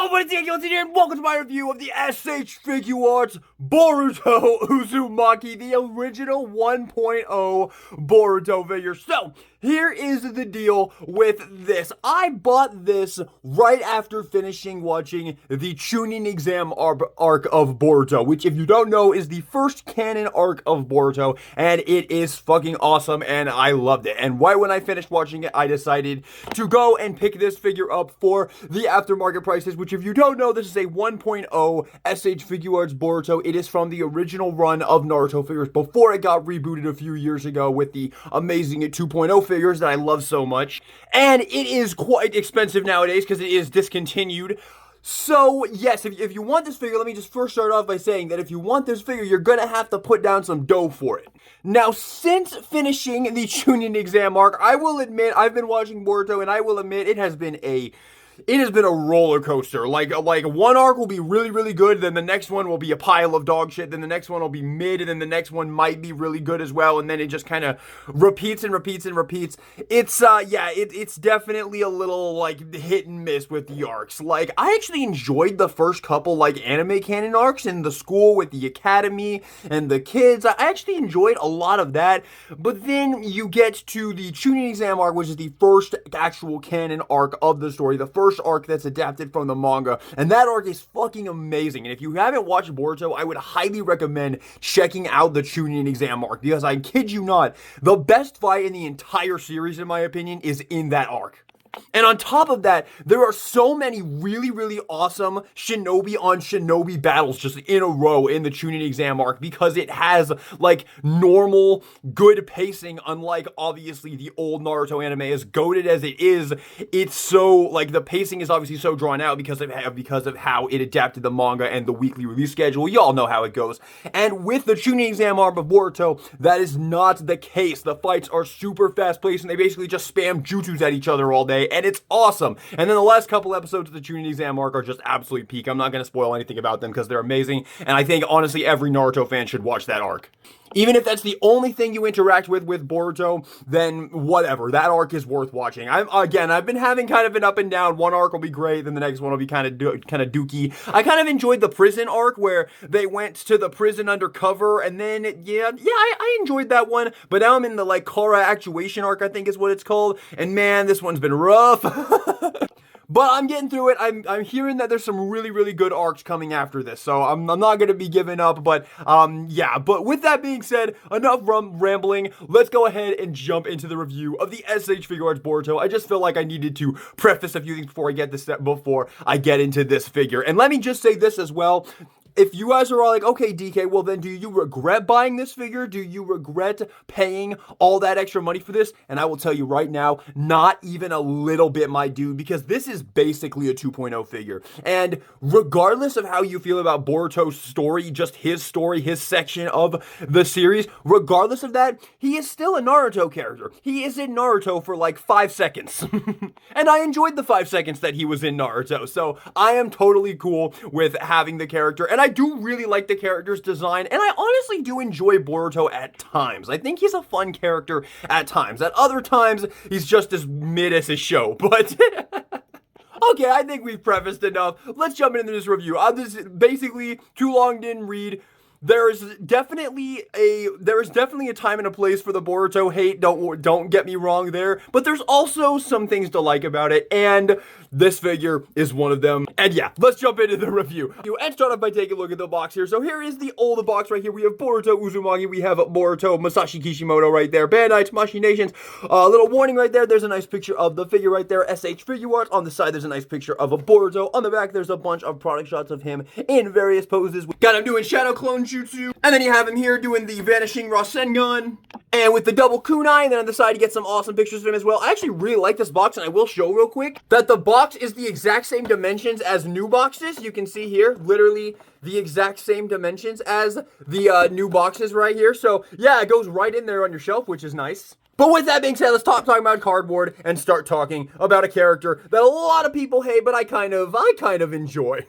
Yo, what is Articulation here, and welcome to my review of the SH Figuarts Boruto Uzumaki, the original 1.0 Boruto figure. So, here is the deal with this. I bought this right after finishing watching the Chunin exam arc of Boruto, which, if you don't know, is the first canon arc of Boruto, and it is fucking awesome, and I loved it. And right when I finished watching it, I decided to go and pick this figure up for the aftermarket prices, which, if you don't know, this is a 1.0 SH Figuarts Boruto. It is from the original run of Naruto figures before it got rebooted a few years ago with the amazing 2.0 figures that I love so much. And it is quite expensive nowadays because it is discontinued. So, yes, if you want this figure, let me just first start off by saying that if you want this figure, you're gonna have to put down some dough for it. Now, since finishing the Chunin exam arc, I will admit, I've been watching Boruto, and I will admit, it has been a roller coaster. Like one arc will be really, really good, then the next one will be a pile of dog shit, then the next one will be mid, and then the next one might be really good as well, and then it just kind of repeats and repeats and repeats. It's, it's definitely a little, like, hit and miss with the arcs. Like, I actually enjoyed the first couple, like, anime canon arcs in the school with the academy and the kids. I actually enjoyed a lot of that, but then you get to the Chunin exam arc, which is the first actual canon arc of the story, the first arc that's adapted from the manga, and that arc is fucking amazing. And if you haven't watched Boruto, I would highly recommend checking out the Chunin exam arc, because I kid you not, the best fight in the entire series, in my opinion, is in that arc. And on top of that, there are so many really, really awesome shinobi on shinobi battles just in a row in the Chunin exam arc, because it has, like, normal, good pacing, unlike, obviously, the old Naruto anime. As goated as it is, it's so, like, the pacing is obviously so drawn out because of how it adapted the manga and the weekly release schedule. Y'all know how it goes. And with the Chunin exam arc of Boruto, that is not the case. The fights are super fast-paced, and they basically just spam jutsus at each other all day, and it's awesome. And then the last couple episodes of the Chunin exam arc are just absolutely peak. I'm not going to spoil anything about them because they're amazing, and I think, honestly, every Naruto fan should watch that arc. Even if that's the only thing you interact with Boruto, then whatever. That arc is worth watching. I've been having kind of an up and down. One arc will be great, then the next one will be kind of dookie. I kind of enjoyed the prison arc where they went to the prison undercover, and then, I enjoyed that one. But now I'm in the, like, Kara actuation arc, I think is what it's called. And man, this one's been rough. But I'm getting through it. I'm hearing that there's some really, really good arcs coming after this, so I'm not going to be giving up, but, But with that being said, enough rambling. Let's go ahead and jump into the review of the SH Figuarts Boruto. I just feel like I needed to preface a few things before I get into this figure. And let me just say this as well. If you guys are all like, okay, DK, well then do you regret buying this figure? Do you regret paying all that extra money for this? And I will tell you right now, not even a little bit, my dude, because this is basically a 2.0 figure. And regardless of how you feel about Boruto's story, just his story, his section of the series, regardless of that, he is still a Naruto character. He is in Naruto for like 5 seconds. And I enjoyed the 5 seconds that he was in Naruto. So I am totally cool with having the character. And I do really like the character's design, and I honestly do enjoy Boruto at times. I think he's a fun character at times. At other times, he's just as mid as his show, but... Okay, I think we've prefaced enough. Let's jump into this review. This is basically too long, didn't read. There is definitely a time and a place for the Boruto hate. Don't get me wrong there. But there's also some things to like about it, and this figure is one of them. And yeah, let's jump into the review. And start off by taking a look at the box here. So here is the old box right here. We have Boruto Uzumaki. We have Boruto Masashi Kishimoto right there. Bandai Tamashii Nations. Little warning right there. There's a nice picture of the figure right there. SH Figuarts. On the side, there's a nice picture of a Boruto. On the back, there's a bunch of product shots of him in various poses. We got him doing Shadow Clone Jutsu. And then you have him here doing the Vanishing Rasengan. And with the double kunai. And then on the side, you get some awesome pictures of him as well. I actually really like this box, and I will show real quick that the box is the exact same dimensions as new boxes. You can see here, literally the exact same dimensions as the new boxes right here. So yeah, it goes right in there on your shelf, which is nice. But with that being said, let's stop talking about cardboard and start talking about a character that a lot of people hate, but I kind of enjoy.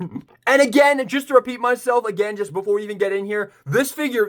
And again, just to repeat myself, again, just before we even get in here, this figure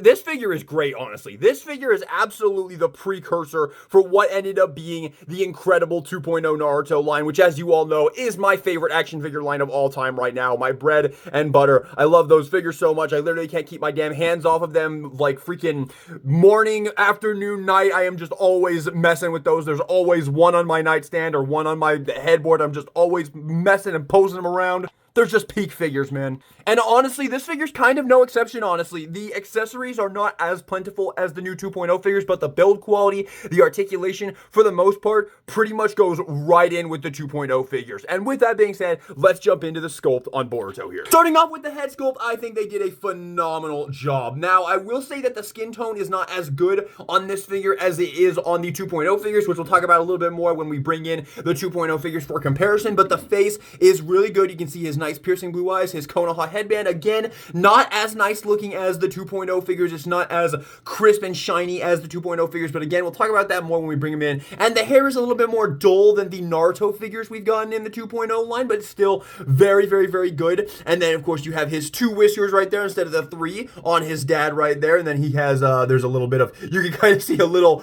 is great, honestly. This figure is absolutely the precursor for what ended up being the incredible 2.0 Naruto line, which, as you all know, is my favorite action figure line of all time right now. My bread and butter. I love those figures so much. I literally can't keep my damn hands off of them. Like freaking morning, afternoon, night, I am just always messing with those. There's always one on my nightstand or one on my headboard. I'm just always messing and posing them around. They're just peak figures, man. And honestly, this figure's kind of no exception, honestly. The accessories are not as plentiful as the new 2.0 figures, but the build quality, the articulation, for the most part, pretty much goes right in with the 2.0 figures. And with that being said, let's jump into the sculpt on Boruto here. Starting off with the head sculpt, I think they did a phenomenal job. Now, I will say that the skin tone is not as good on this figure as it is on the 2.0 figures, which we'll talk about a little bit more when we bring in the 2.0 figures for comparison, but the face is really good. You can see his nice piercing blue eyes, his Konoha headband, again, not as nice looking as the 2.0 figures. It's not as crisp and shiny as the 2.0 figures, but again, we'll talk about that more when we bring him in. And the hair is a little bit more dull than the Naruto figures we've gotten in the 2.0 line, but it's still very, very, very good. And then, of course, you have his 2 whiskers right there instead of the 3 on his dad right there. And then he has, there's a little bit of, you can kind of see a little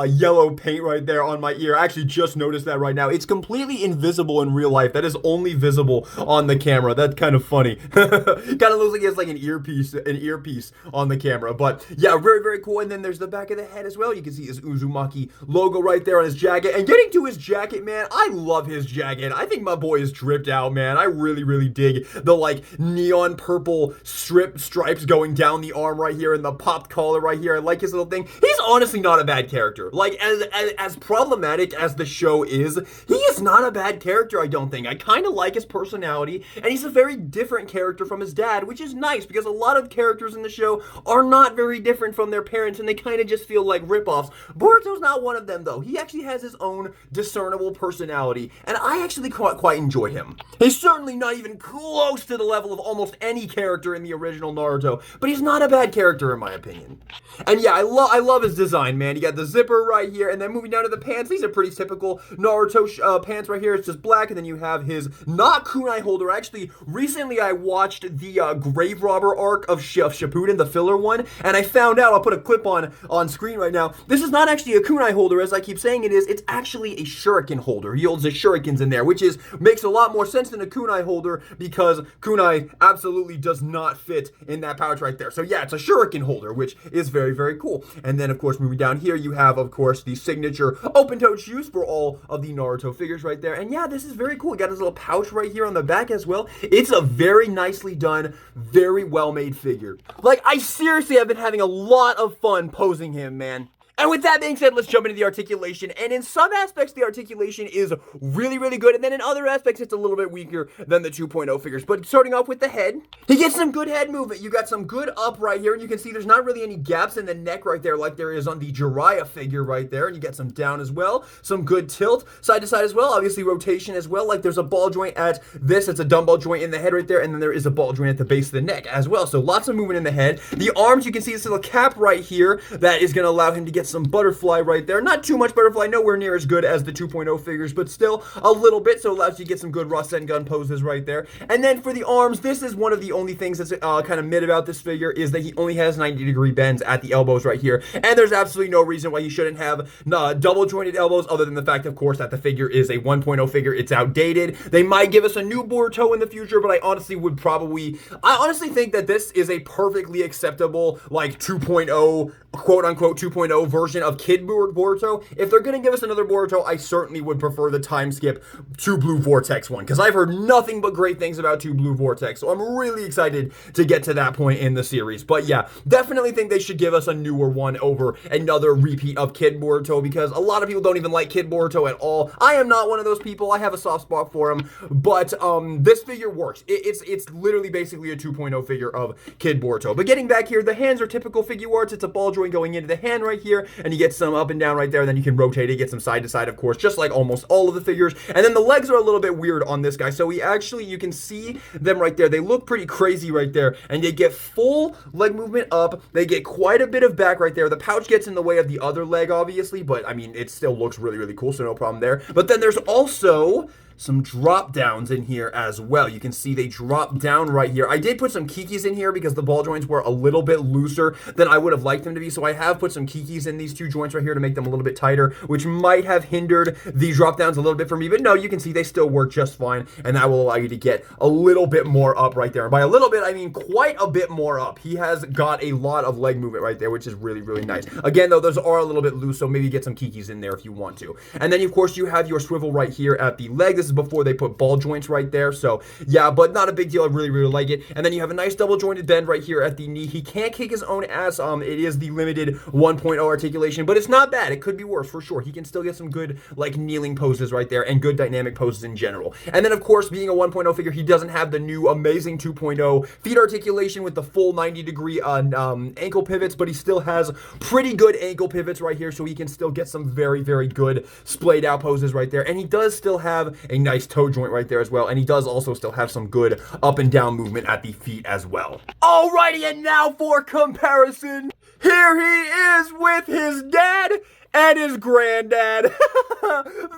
yellow paint right there on my ear. I actually just noticed that right now. It's completely invisible in real life. That is only visible on the camera. That's kind of funny. Kind of looks like he has like an earpiece on the camera. But yeah, very, very cool. And then there's the back of the head as well. You can see his Uzumaki logo right there on his jacket. And getting to his jacket, man, I love his jacket. I think my boy is dripped out, man. I really, really dig the like neon purple stripes going down the arm right here and the popped collar right here. I like his little thing. He's honestly not a bad character. Like as problematic as the show is, he is not a bad character, I don't think. I kind of like his personality, and he's a very different character from his dad, which is nice because a lot of characters in the show are not very different from their parents, and they kind of just feel like ripoffs. Boruto's not one of them, though. He actually has his own discernible personality, and I actually quite enjoy him. He's certainly not even close to the level of almost any character in the original Naruto, but he's not a bad character in my opinion. And yeah, I love his design, man. You got the zipper right here, and then moving down to the pants, these are pretty typical Naruto pants right here. It's just black, and then you have his not kunai holder. Actually, recently I watched the Grave Robber arc of Shippuden, the filler one, and I found out, I'll put a clip on screen right now, this is not actually a kunai holder as I keep saying it is. It's actually a shuriken holder. He holds the shurikens in there, which makes a lot more sense than a kunai holder because kunai absolutely does not fit in that pouch right there. So yeah, it's a shuriken holder, which is very, very cool. And then, of course, moving down here, you have, of course, the signature open-toed shoes for all of the Naruto figures right there. And yeah, this is very cool. You got his little pouch right here on the back as well. It's a very nicely done, very well-made figure. Like, I seriously have been having a lot of fun posing him, man. And with that being said, let's jump into the articulation. And in some aspects, the articulation is really, really good. And then in other aspects, it's a little bit weaker than the 2.0 figures. But starting off with the head, he gets some good head movement. You got some good up right here. And you can see there's not really any gaps in the neck right there like there is on the Jiraiya figure right there. And you get some down as well. Some good tilt side to side as well. Obviously, rotation as well. Like there's a ball joint at this. It's a dumbbell joint in the head right there. And then there is a ball joint at the base of the neck as well. So lots of movement in the head. The arms, you can see this little cap right here that is going to allow him to get some butterfly right there. Not too much butterfly, nowhere near as good as the 2.0 figures, but still a little bit, so it allows you to get some good Rasengan poses right there. And then for the arms, this is one of the only things that's kind of mid about this figure is that he only has 90-degree bends at the elbows right here, and there's absolutely no reason why he shouldn't have double jointed elbows other than the fact, of course, that the figure is a 1.0 figure. It's outdated. They might give us a new Boruto in the future, but I honestly think that this is a perfectly acceptable like 2.0 quote-unquote 2.0 version of Kid Boruto. If they're going to give us another Boruto, I certainly would prefer the time skip 2 Blue Vortex one, because I've heard nothing but great things about 2 Blue Vortex, so I'm really excited to get to that point in the series. But yeah, definitely think they should give us a newer one over another repeat of Kid Boruto, because a lot of people don't even like Kid Boruto at all. I am not one of those people. I have a soft spot for him, but this figure works. It's literally basically a 2.0 figure of Kid Boruto. But getting back here, the hands are typical Figuarts. It's a ball joint going into the hand right here, and you get some up and down right there, and then you can rotate it, get some side to side, of course, just like almost all of the figures. And then the legs are a little bit weird on this guy, so he actually, you can see them right there. They look pretty crazy right there, and they get full leg movement up. They get quite a bit of back right there. The pouch gets in the way of the other leg, obviously, but I mean, it still looks really, really cool, so no problem there. But then there's also some drop downs in here as well. You can see they drop down right here. I did put some kikis in here because the ball joints were a little bit looser than I would have liked them to be, so I have put some kikis in these two joints right here to make them a little bit tighter, which might have hindered the drop downs a little bit for me, but no, you can see they still work just fine, and that will allow you to get a little bit more up right there. And by a little bit, I mean quite a bit more up. He has got a lot of leg movement right there, which is really, really nice. Again, though, those are a little bit loose, so maybe get some kikis in there if you want to. And then, of course, you have your swivel right here at the leg. This is before they put ball joints right there, so yeah, but not a big deal. I really, really like it. And then you have a nice double jointed bend right here at the knee. He can't kick his own ass. It is the limited 1.0 articulation, but it's not bad. It could be worse for sure. He can still get some good like kneeling poses right there and good dynamic poses in general. And then, of course, being a 1.0 figure, he doesn't have the new amazing 2.0 feet articulation with the full 90-degree ankle pivots, but he still has pretty good ankle pivots right here, so he can still get some very, very good splayed out poses right there. And he does still have a nice toe joint right there as well, and he does also still have some good up and down movement at the feet as well. Alrighty, and now for comparison, here he is with his dad and his granddad.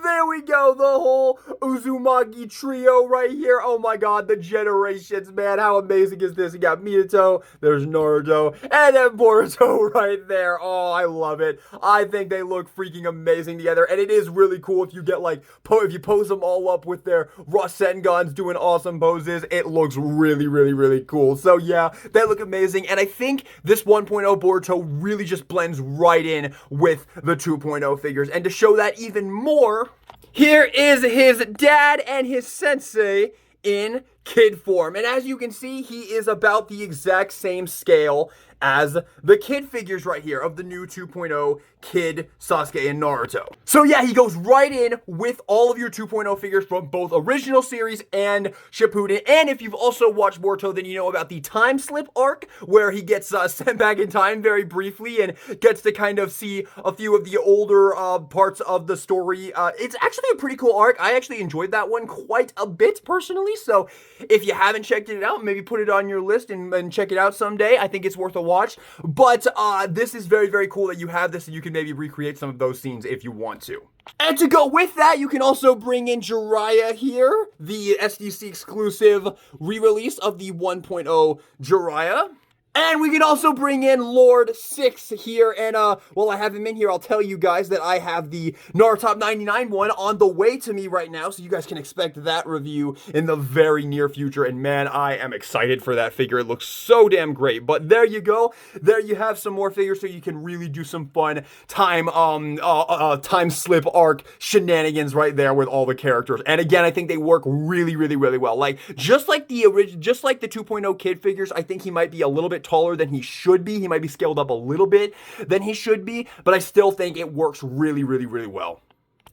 There we go, the whole Uzumaki trio right here. Oh my god, the generations, man. How amazing is this? You got Minato, there's Naruto, and then Boruto right there. Oh, I love it. I think they look freaking amazing together, and it is really cool if you get like, if you pose them all up with their Rasengans doing awesome poses. It looks really, really, really cool. So yeah, they look amazing, and I think this 1.0 Boruto really just blends right in with the 2.0 figures. And to show that even more, here is his dad and his sensei in kid form. And as you can see, he is about the exact same scale as the kid figures right here of the new 2.0 Kid, Sasuke, and Naruto. So yeah, he goes right in with all of your 2.0 figures from both original series and Shippuden. And if you've also watched Boruto, then you know about the time slip arc where he gets sent back in time very briefly and gets to kind of see a few of the older parts of the story. It's actually a pretty cool arc. I actually enjoyed that one quite a bit personally. So if you haven't checked it out, maybe put it on your list and check it out someday. I think it's worth a watch. But this is very, very cool that you have this and you can maybe recreate some of those scenes if you want to. And to go with that, you can also bring in Jiraiya here, the SDC exclusive re-release of the 1.0 Jiraiya. And we can also bring in Lord 6 here, and while I have him in here, I'll tell you guys that I have the Naruto 99 one on the way to me right now, so you guys can expect that review in the very near future, and man, I am excited for that figure. It looks so damn great. But there you go. There you have some more figures so you can really do some fun time slip arc shenanigans right there with all the characters. And again, I think they work really, really, really well. Like, just like the 2.0 kid figures, I think he might be a little bit taller than he should be. He might be scaled up a little bit than he should be, but I still think it works really, really, really well.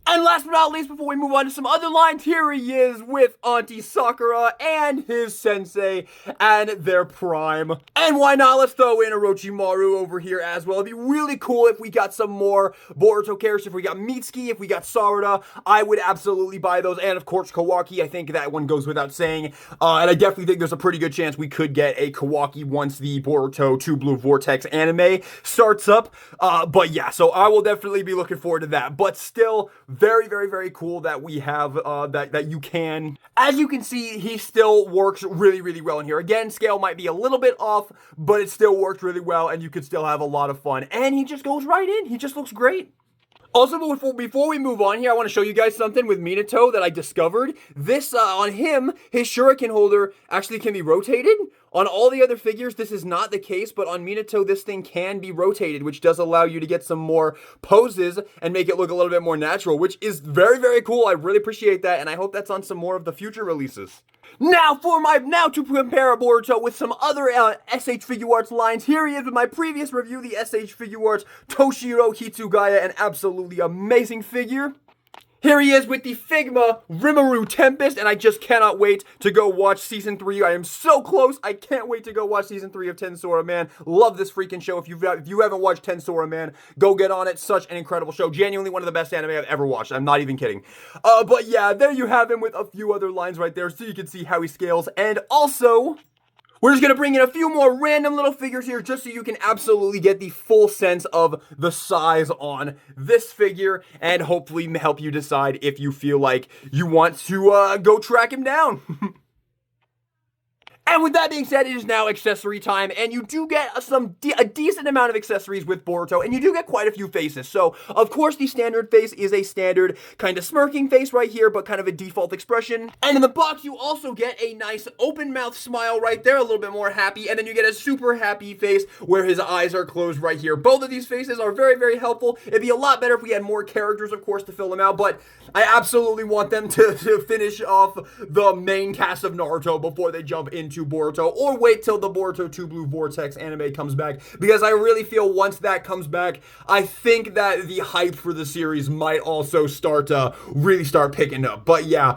And last but not least, before we move on to some other lines, here he is with Auntie Sakura and his sensei and their prime. And why not? Let's throw in Orochimaru over here as well. It'd be really cool if we got some more Boruto characters. If we got Mitsuki, if we got Sarada, I would absolutely buy those. And of course, Kawaki, I think that one goes without saying. And I definitely think there's a pretty good chance we could get a Kawaki once the Boruto 2 Blue Vortex anime starts up. But yeah, so I will definitely be looking forward to that. But still, very, very, very cool that we have that you can. As you can see, he still works really, really well in here. Again, scale might be a little bit off, but it still works really well, and you could still have a lot of fun. And he just goes right in. He just looks great. Also, before we move on here, I want to show you guys something with Minato that I discovered. This, on him, his shuriken holder actually can be rotated. On all the other figures, this is not the case, but on Minato, this thing can be rotated, which does allow you to get some more poses and make it look a little bit more natural, which is very, very cool. I really appreciate that, and I hope that's on some more of the future releases. Now to compare Boruto with some other SH Figuarts lines, here he is with my previous review, the SH Figuarts Toshiro Hitsugaya, an absolutely amazing figure. Here he is with the Figma Rimuru Tempest, and I just cannot wait to go watch Season 3. I am so close. I can't wait to go watch Season 3 of Tensora, man. Love this freaking show. If you haven't watched Tensora, man, go get on it. Such an incredible show. Genuinely one of the best anime I've ever watched. I'm not even kidding. But yeah, there you have him with a few other lines right there, so you can see how he scales. And also, we're just going to bring in a few more random little figures here just so you can absolutely get the full sense of the size on this figure and hopefully help you decide if you feel like you want to go track him down. And with that being said, it is now accessory time, and you do get a decent amount of accessories with Boruto, and you do get quite a few faces. So, of course, the standard face is a standard kind of smirking face right here, but kind of a default expression. And in the box, you also get a nice open mouth smile right there, a little bit more happy, and then you get a super happy face where his eyes are closed right here. Both of these faces are very, very helpful. It'd be a lot better if we had more characters, of course, to fill them out, but I absolutely want them to finish off the main cast of Naruto before they jump into Boruto, or wait till the Boruto 2 Blue Vortex anime comes back, because I really feel once that comes back, I think that the hype for the series might also really start picking up. But yeah,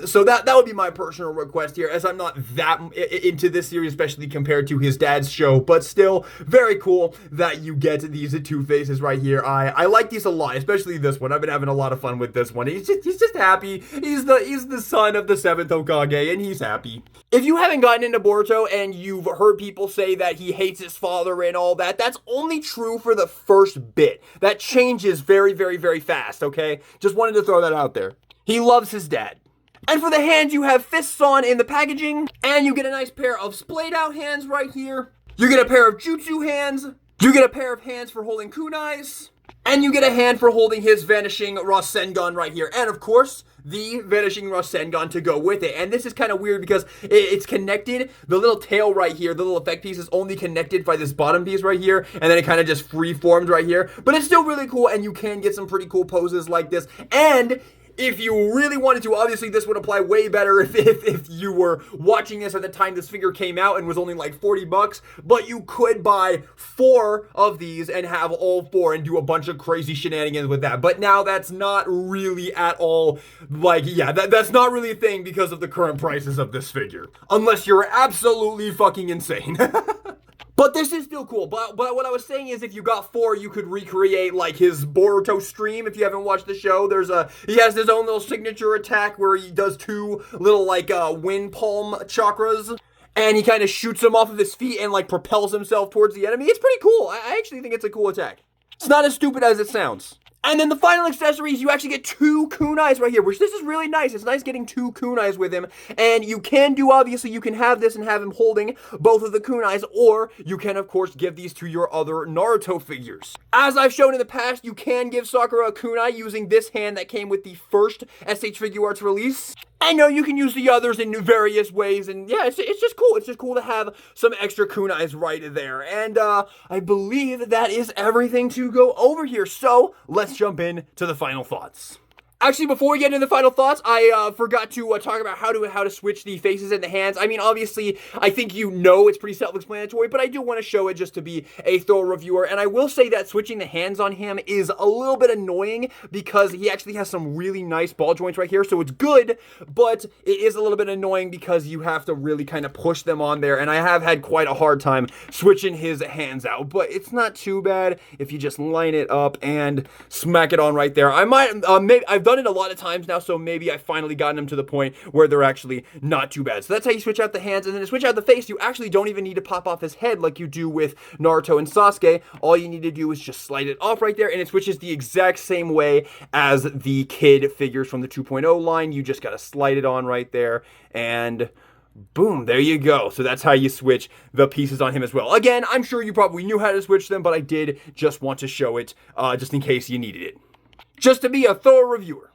so that would be my personal request here, as I'm not that into this series, especially compared to his dad's show, but still very cool that you get these two faces right here. I like these a lot, especially this one. I've been having a lot of fun with this one. He's just happy. He's the son of the 7th Hokage, and he's happy. If you haven't gotten into Boruto and you've heard people say that he hates his father and all that, that's only true for the first bit. That changes very, very, very fast, okay? Just wanted to throw that out there. He loves his dad. And for the hands, you have fists on in the packaging, and you get a nice pair of splayed out hands right here. You get a pair of jutsu hands. You get a pair of hands for holding kunais. And you get a hand for holding his Vanishing Rasengan right here. And of course, the Vanishing Rasengan to go with it. And this is kind of weird because it's connected. The little tail right here, the little effect piece is only connected by this bottom piece right here. And then it kind of just free-formed right here. But it's still really cool, and you can get some pretty cool poses like this. And if you really wanted to, obviously this would apply way better if you were watching this at the time this figure came out and was only like $40, but you could buy 4 of these and have all 4 and do a bunch of crazy shenanigans with that. But now that's not really at all, like, yeah, that's not really a thing because of the current prices of this figure. Unless you're absolutely fucking insane. But this is still cool. But what I was saying is, if you got 4, you could recreate like his Boruto stream. If you haven't watched the show, he has his own little signature attack where he does 2 little like wind palm chakras, and he kind of shoots them off of his feet and like propels himself towards the enemy. It's pretty cool. I actually think it's a cool attack. It's not as stupid as it sounds. And then the final accessories, you actually get 2 kunais right here, which this is really nice. It's nice getting 2 kunais with him. And you can do, obviously, you can have this and have him holding both of the kunais, or you can, of course, give these to your other Naruto figures. As I've shown in the past, you can give Sakura a kunai using this hand that came with the first SH Figuarts release. I know you can use the others in various ways, and yeah, it's just cool. It's just cool to have some extra kunais right there. And I believe that is everything to go over here. So let's jump in to the final thoughts. Actually, before we get into the final thoughts, I forgot to talk about how to switch the faces and the hands. I mean, obviously, I think you know it's pretty self-explanatory, but I do want to show it just to be a thorough reviewer. And I will say that switching the hands on him is a little bit annoying because he actually has some really nice ball joints right here, so it's good, but it is a little bit annoying because you have to really kind of push them on there, and I have had quite a hard time switching his hands out, but it's not too bad if you just line it up and smack it on right there. I might, maybe, I've done it a lot of times now, so maybe I finally gotten them to the point where they're actually not too bad. So that's how you switch out the hands, and then to switch out the face, you actually don't even need to pop off his head like you do with Naruto and Sasuke. All you need to do is just slide it off right there, and it switches the exact same way as the kid figures from the 2.0 line. You just gotta slide it on right there, and boom, there you go. So that's how you switch the pieces on him as well. Again, I'm sure you probably knew how to switch them, but I did just want to show it just in case you needed it. Just to be a thorough reviewer.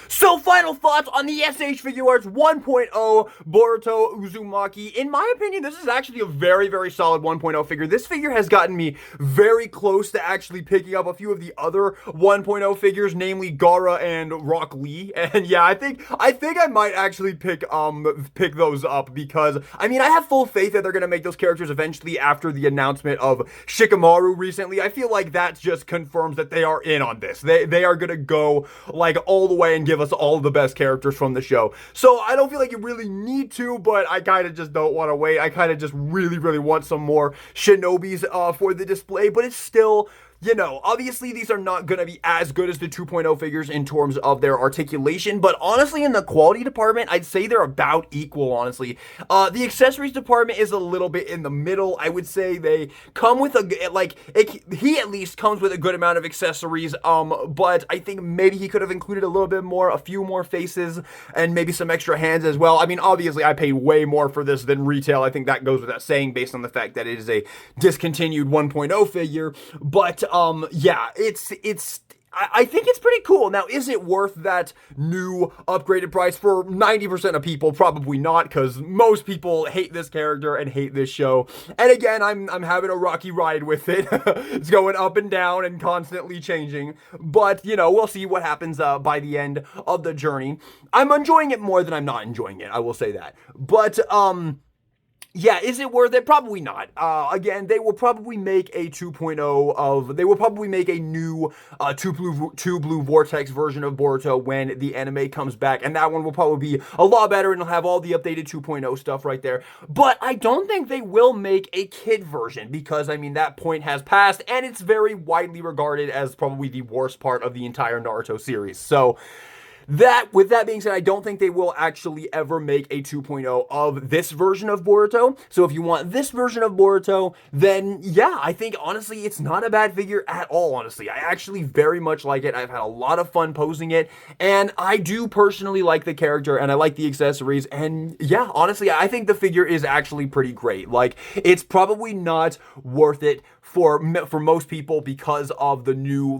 So, final thoughts on the SH Figuarts 1.0 Boruto Uzumaki. In my opinion, this is actually a very, very solid 1.0 figure. This figure has gotten me very close to actually picking up a few of the other 1.0 figures, namely Gaara and Rock Lee. And yeah, I think I might actually pick those up because, I mean, I have full faith that they're going to make those characters eventually after the announcement of Shikamaru recently. I feel like that just confirms that they are in on this. They are going to go, like, all the way and give us all the best characters from the show. So I don't feel like you really need to, but I kind of just don't want to wait. I kind of just really want some more Shinobis for the display, but it's still, you know, obviously these are not going to be as good as the 2.0 figures in terms of their articulation, but honestly in the quality department, I'd say they're about equal, honestly. The accessories department is a little bit in the middle. I would say they come with he at least comes with a good amount of accessories, but I think maybe he could have included a little bit more, a few more faces, and maybe some extra hands as well. I mean, obviously I paid way more for this than retail. I think that goes without saying based on the fact that it is a discontinued 1.0 figure, but yeah, I think it's pretty cool. Now, is it worth that new upgraded price for 90% of people? Probably not, because most people hate this character and hate this show. And again, I'm having a rocky ride with it. It's going up and down and constantly changing. But, you know, we'll see what happens by the end of the journey. I'm enjoying it more than I'm not enjoying it, I will say that. But, yeah, is it worth it? Probably not. Again, they will probably make a 2.0 they will probably make a new two blue vortex version of Boruto when the anime comes back, and that one will probably be a lot better and it'll have all the updated 2.0 stuff right there. But I don't think they will make a kid version, because I mean that point has passed and it's very widely regarded as probably the worst part of the entire Naruto series. So with that being said, I don't think they will actually ever make a 2.0 of this version of Boruto. So if you want this version of Boruto, then yeah, I think honestly it's not a bad figure at all, honestly. I actually very much like it. I've had a lot of fun posing it, and I do personally like the character, and I like the accessories, and yeah, honestly, I think the figure is actually pretty great. Like, it's probably not worth it for most people because of the new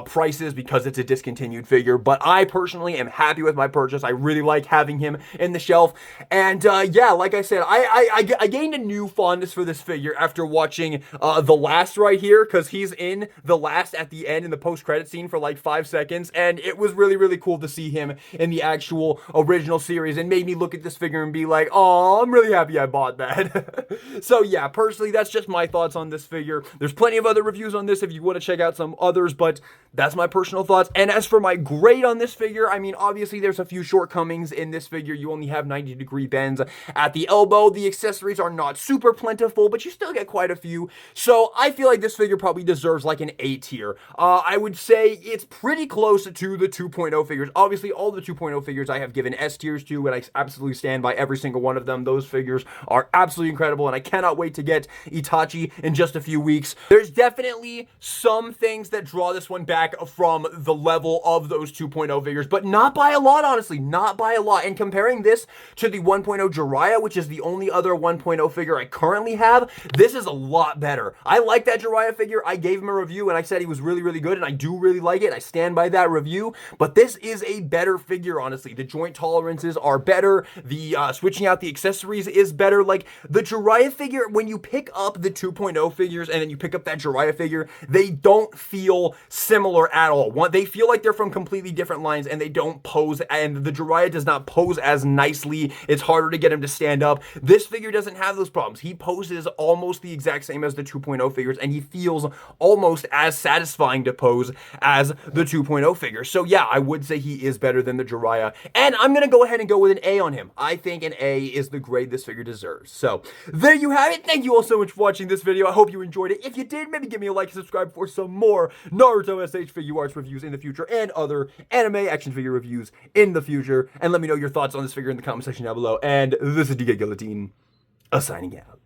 prices, because it's a discontinued figure, but I personally am happy with my purchase. I really like having him in the shelf, and yeah, like I said, I gained a new fondness for this figure after watching the last right here, because he's in the last at the end in the post-credit scene for like 5 seconds, and it was really cool to see him in the actual original series, and made me look at this figure and be like, oh, I'm really happy I bought that. So yeah, personally, that's just my thoughts on this figure. There's plenty of other reviews on this if you want to check out some others, but that's my personal thoughts. And as for my grade on this figure, I mean, obviously there's a few shortcomings in this figure. You only have 90-degree bends at the elbow. The accessories are not super plentiful, but you still get quite a few. So I feel like this figure probably deserves like an A tier. I would say it's pretty close to the 2.0 figures. Obviously, all the 2.0 figures I have given S tiers to, and I absolutely stand by every single one of them. Those figures are absolutely incredible, and I cannot wait to get Itachi in just a few weeks. There's definitely some things that draw this one back from the level of those 2.0 figures, but not by a lot, honestly, not by a lot. And comparing this to the 1.0 Jiraiya, which is the only other 1.0 figure I currently have, this is a lot better. I like that Jiraiya figure. I gave him a review and I said he was really good, and I do really like it. I stand by that review, but this is a better figure, honestly. The joint tolerances are better. The switching out the accessories is better. Like, the Jiraiya figure, when you pick up the 2.0 figures and then you pick up that Jiraiya figure, they don't feel similar at all. They feel like they're from completely different lines, and they don't pose, and the Jiraiya does not pose as nicely. It's harder to get him to stand up. This figure doesn't have those problems. He poses almost the exact same as the 2.0 figures, and he feels almost as satisfying to pose as the 2.0 figure. So yeah, I would say he is better than the Jiraiya, and I'm gonna go ahead and go with an A on him. I think an A is the grade this figure deserves. So there you have it. Thank you all so much for watching this video. I hope you enjoyed it. If you did, maybe give me a like and subscribe for some more Naruto SH Figuarts reviews in the future, and other anime action figure reviews in the future. And let me know your thoughts on this figure in the comment section down below. And this is DK Guillotine, signing out.